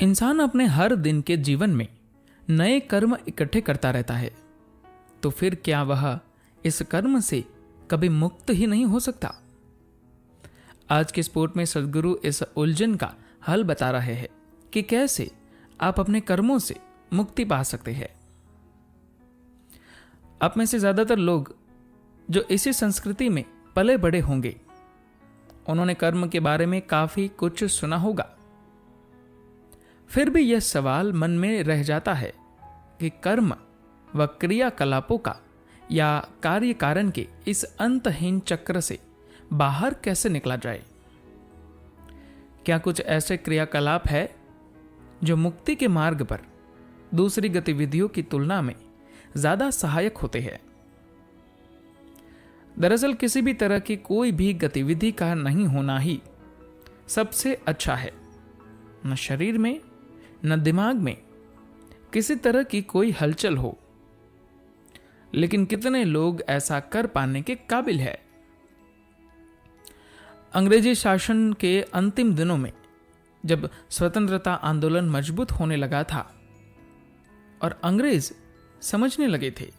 इंसान अपने हर दिन के जीवन में नए कर्म इकट्ठे करता रहता है, तो फिर क्या वह इस कर्म से कभी मुक्त ही नहीं हो सकता? आज के स्पोर्ट में सदगुरु इस उलझन का हल बता रहे हैं कि कैसे आप अपने कर्मों से मुक्ति पा सकते हैं। आप में से ज्यादातर लोग जो इसी संस्कृति में पले बड़े होंगे, उन्होंने कर्म के बारे में काफी कुछ सुना होगा। फिर भी यह सवाल मन में रह जाता है कि कर्म व क्रियाकलापों का या कार्य कारण के इस अंतहीन चक्र से बाहर कैसे निकला जाए। क्या कुछ ऐसे क्रियाकलाप है जो मुक्ति के मार्ग पर दूसरी गतिविधियों की तुलना में ज्यादा सहायक होते हैं? दरअसल किसी भी तरह की कोई भी गतिविधि का नहीं होना ही सबसे अच्छा है। न शरीर में न दिमाग में किसी तरह की कोई हलचल हो, लेकिन कितने लोग ऐसा कर पाने के काबिल है? अंग्रेजी शासन के अंतिम दिनों में जब स्वतंत्रता आंदोलन मजबूत होने लगा था और अंग्रेज समझने लगे थे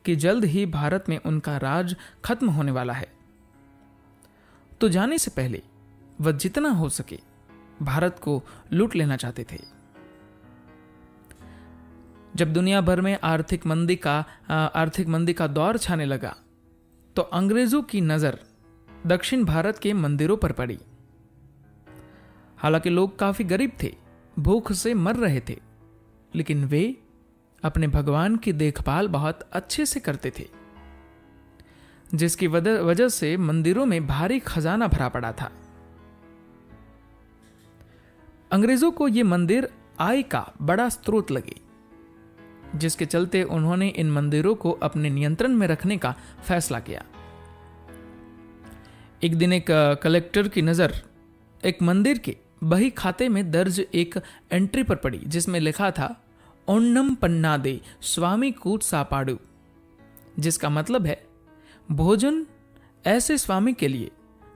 कि जल्द ही भारत में उनका राज खत्म होने वाला है, तो जाने से पहले वह जितना हो सके भारत को लूट लेना चाहते थे। जब दुनिया भर में आर्थिक मंदी का दौर छाने लगा, तो अंग्रेजों की नजर दक्षिण भारत के मंदिरों पर पड़ी। हालांकि लोग काफी गरीब थे, भूख से मर रहे थे, लेकिन वे अपने भगवान की देखभाल बहुत अच्छे से करते थे, जिसकी वजह से मंदिरों में भारी खजाना भरा पड़ा था। अंग्रेजों को ये मंदिर आय का बड़ा स्रोत लगे, जिसके चलते उन्होंने इन मंदिरों को अपने नियंत्रण में रखने का फैसला किया। एक दिन एक कलेक्टर की नजर एक मंदिर के बही खाते में दर्ज एक एंट्री पर पड़ी, जिसमें लिखा था ओन्नम पन्नादे स्वामी कूट सापाड़ू, जिसका मतलब है भोजन ऐसे स्वामी के लिए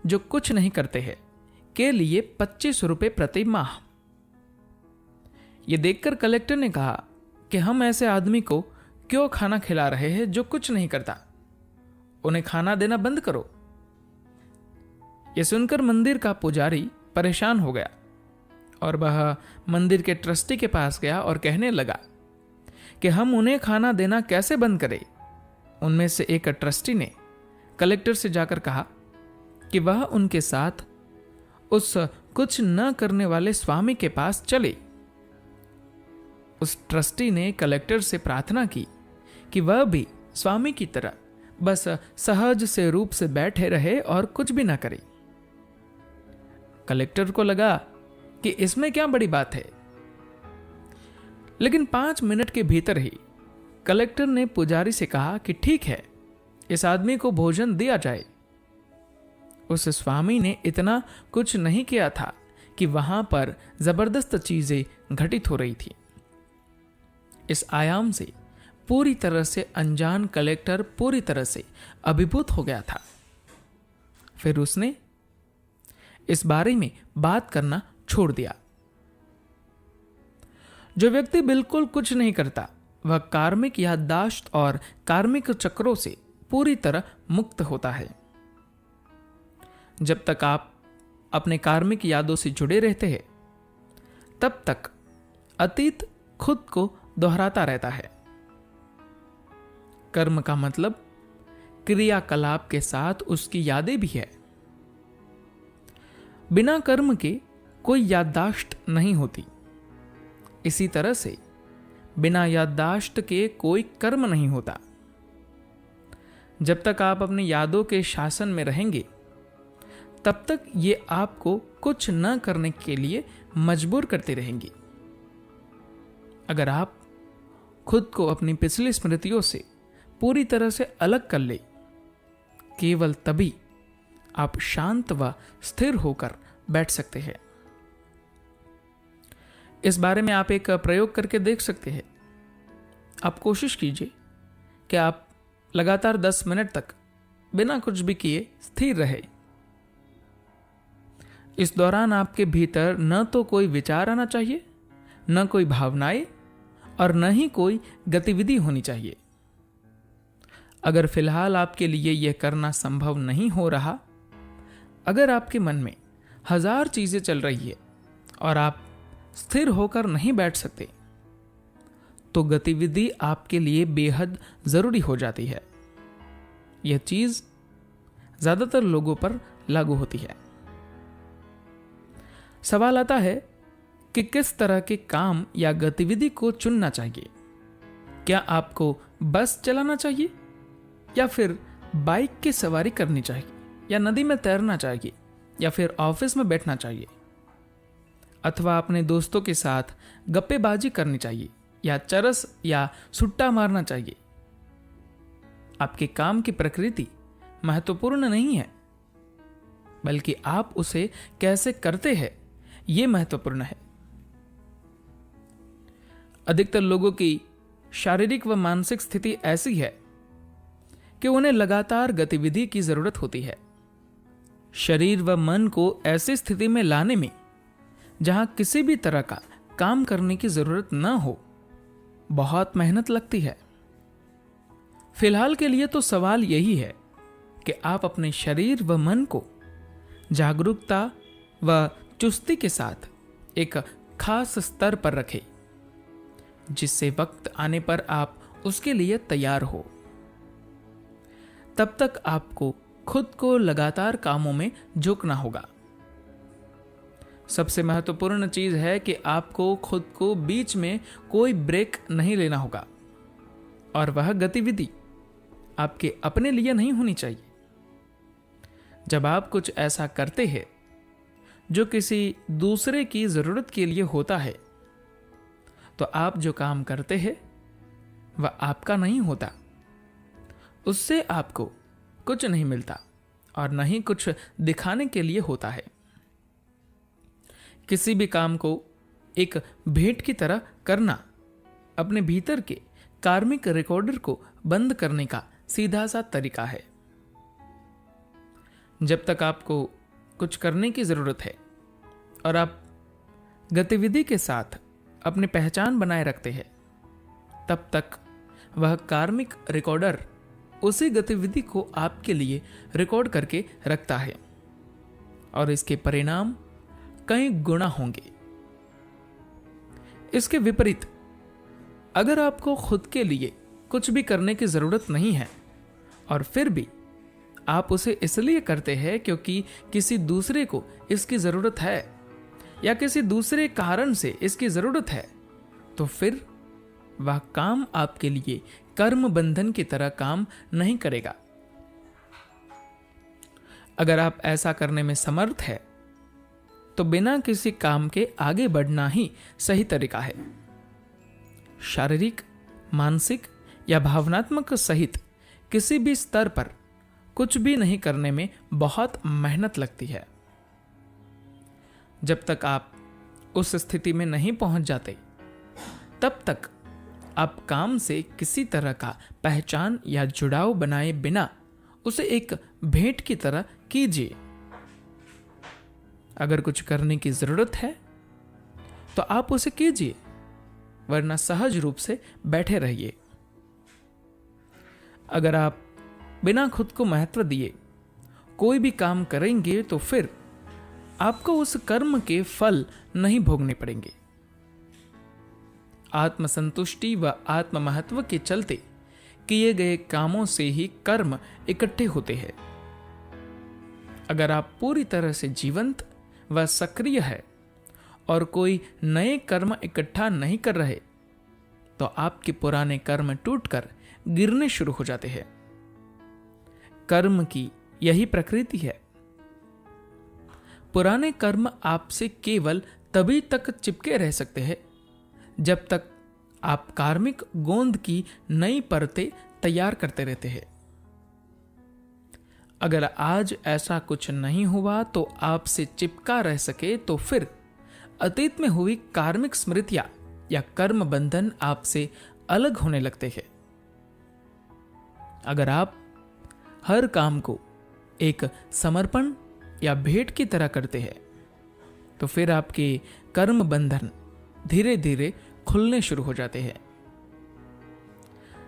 जो कुछ नहीं करते हैं के लिए 25 रुपए प्रति माह। यह देखकर कलेक्टर ने कहा कि हम ऐसे आदमी को क्यों खाना खिला रहे हैं जो कुछ नहीं करता, उन्हें खाना देना बंद करो। यह सुनकर मंदिर का पुजारी परेशान हो गया और वह मंदिर के ट्रस्टी के पास गया और कहने लगा कि हम उन्हें खाना देना कैसे बंद करें। उनमें से एक ट्रस्टी ने कलेक्टर से जाकर कहा कि वह उनके साथ उस कुछ न करने वाले स्वामी के पास चले। उस ट्रस्टी ने कलेक्टर से प्रार्थना की कि वह भी स्वामी की तरह बस सहज से रूप से बैठे रहे और कुछ भी ना करे। कलेक्टर को लगा कि इसमें क्या बड़ी बात है, लेकिन 5 मिनट के भीतर ही कलेक्टर ने पुजारी से कहा कि ठीक है, इस आदमी को भोजन दिया जाए। उस स्वामी ने इतना कुछ नहीं किया था कि वहां पर जबरदस्त चीजें घटित हो रही थी। इस आयाम से पूरी तरह से अनजान कलेक्टर पूरी तरह से अभिभूत हो गया था। फिर उसने इस बारे में बात करना छोड़ दिया। जो व्यक्ति बिल्कुल कुछ नहीं करता, वह कार्मिक याददाश्त और कार्मिक चक्रों से पूरी तरह मुक्त होता है। जब तक आप अपने कार्मिक यादों से जुड़े रहते हैं, तब तक अतीत खुद को दोहराता रहता है। कर्म का मतलब क्रियाकलाप के साथ उसकी यादें भी है। बिना कर्म के कोई याददाश्त नहीं होती। इसी तरह से बिना याददाश्त के कोई कर्म नहीं होता। जब तक आप अपनी यादों के शासन में रहेंगे, तब तक ये आपको कुछ न करने के लिए मजबूर करते रहेंगी। अगर आप खुद को अपनी पिछली स्मृतियों से पूरी तरह से अलग कर ले, केवल तभी आप शांत व स्थिर होकर बैठ सकते हैं। इस बारे में आप एक प्रयोग करके देख सकते हैं। आप कोशिश कीजिए कि आप लगातार 10 मिनट तक बिना कुछ भी किए स्थिर रहे। इस दौरान आपके भीतर न तो कोई विचार आना चाहिए न कोई भावनाएं और न ही कोई गतिविधि होनी चाहिए। अगर फिलहाल आपके लिए यह करना संभव नहीं हो रहा, अगर आपके मन में 1000 चीजें चल रही है और आप स्थिर होकर नहीं बैठ सकते, तो गतिविधि आपके लिए बेहद जरूरी हो जाती है। यह चीज ज्यादातर लोगों पर लागू होती है। सवाल आता है कि किस तरह के काम या गतिविधि को चुनना चाहिए। क्या आपको बस चलाना चाहिए, या फिर बाइक की सवारी करनी चाहिए, या नदी में तैरना चाहिए, या फिर ऑफिस में बैठना चाहिए, अथवा अपने दोस्तों के साथ गप्पेबाजी करनी चाहिए, या चरस या सुट्टा मारना चाहिए। आपके काम की प्रकृति महत्वपूर्ण नहीं है, बल्कि आप उसे कैसे करते हैं यह महत्वपूर्ण है। अधिकतर लोगों की शारीरिक व मानसिक स्थिति ऐसी है कि उन्हें लगातार गतिविधि की जरूरत होती है। शरीर व मन को ऐसी स्थिति में लाने में जहां किसी भी तरह का काम करने की जरूरत न हो, बहुत मेहनत लगती है। फिलहाल के लिए तो सवाल यही है कि आप अपने शरीर व मन को जागरूकता व चुस्ती के साथ एक खास स्तर पर रखें, जिससे वक्त आने पर आप उसके लिए तैयार हो। तब तक आपको खुद को लगातार कामों में झोंकना होगा। सबसे महत्वपूर्ण चीज है कि आपको खुद को बीच में कोई ब्रेक नहीं लेना होगा, और वह गतिविधि आपके अपने लिए नहीं होनी चाहिए। जब आप कुछ ऐसा करते हैं जो किसी दूसरे की जरूरत के लिए होता है, तो आप जो काम करते हैं वह आपका नहीं होता। उससे आपको कुछ नहीं मिलता और न ही कुछ दिखाने के लिए होता है। किसी भी काम को एक भेंट की तरह करना अपने भीतर के कार्मिक रिकॉर्डर को बंद करने का सीधा सा तरीका है। जब तक आपको कुछ करने की जरूरत है और आप गतिविधि के साथ अपनी पहचान बनाए रखते हैं, तब तक वह कार्मिक रिकॉर्डर उसी गतिविधि को आपके लिए रिकॉर्ड करके रखता है, और इसके परिणाम कई गुना होंगे। इसके विपरीत, अगर आपको खुद के लिए कुछ भी करने की जरूरत नहीं है और फिर भी आप उसे इसलिए करते हैं क्योंकि किसी दूसरे को इसकी जरूरत है या किसी दूसरे कारण से इसकी जरूरत है, तो फिर वह काम आपके लिए कर्म बंधन की तरह काम नहीं करेगा। अगर आप ऐसा करने में समर्थ है, तो बिना किसी काम के आगे बढ़ना ही सही तरीका है। शारीरिक, मानसिक या भावनात्मक सहित किसी भी स्तर पर कुछ भी नहीं करने में बहुत मेहनत लगती है। जब तक आप उस स्थिति में नहीं पहुंच जाते, तब तक आप काम से किसी तरह का पहचान या जुड़ाव बनाए बिना उसे एक भेंट की तरह कीजिए। अगर कुछ करने की जरूरत है तो आप उसे कीजिए, वरना सहज रूप से बैठे रहिए। अगर आप बिना खुद को महत्व दिए कोई भी काम करेंगे, तो फिर आपको उस कर्म के फल नहीं भोगने पड़ेंगे। आत्मसंतुष्टि व आत्म महत्व के चलते किए गए कामों से ही कर्म इकट्ठे होते हैं। अगर आप पूरी तरह से जीवंत व सक्रिय है और कोई नए कर्म इकट्ठा नहीं कर रहे, तो आपके पुराने कर्म टूटकर गिरने शुरू हो जाते हैं। कर्म की यही प्रकृति है। पुराने कर्म आपसे केवल तभी तक चिपके रह सकते हैं जब तक आप कार्मिक गोंद की नई परतें तैयार करते रहते हैं। अगर आज ऐसा कुछ नहीं हुआ तो आपसे चिपका रह सके, तो फिर अतीत में हुई कार्मिक स्मृतियां या कर्म बंधन आपसे अलग होने लगते हैं। अगर आप हर काम को एक समर्पण या भेंट की तरह करते हैं, तो फिर आपके कर्म बंधन धीरे धीरे खुलने शुरू हो जाते हैं।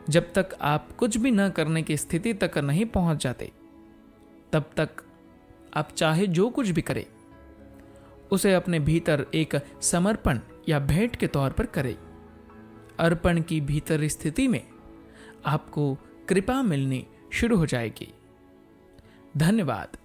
जब तक आप कुछ भी न करने की स्थिति तक नहीं पहुंच जाते, तब तक आप चाहे जो कुछ भी करें, उसे अपने भीतर एक समर्पण या भेंट के तौर पर करें। अर्पण की भीतर स्थिति में आपको कृपा मिलनी शुरू हो जाएगी। धन्यवाद।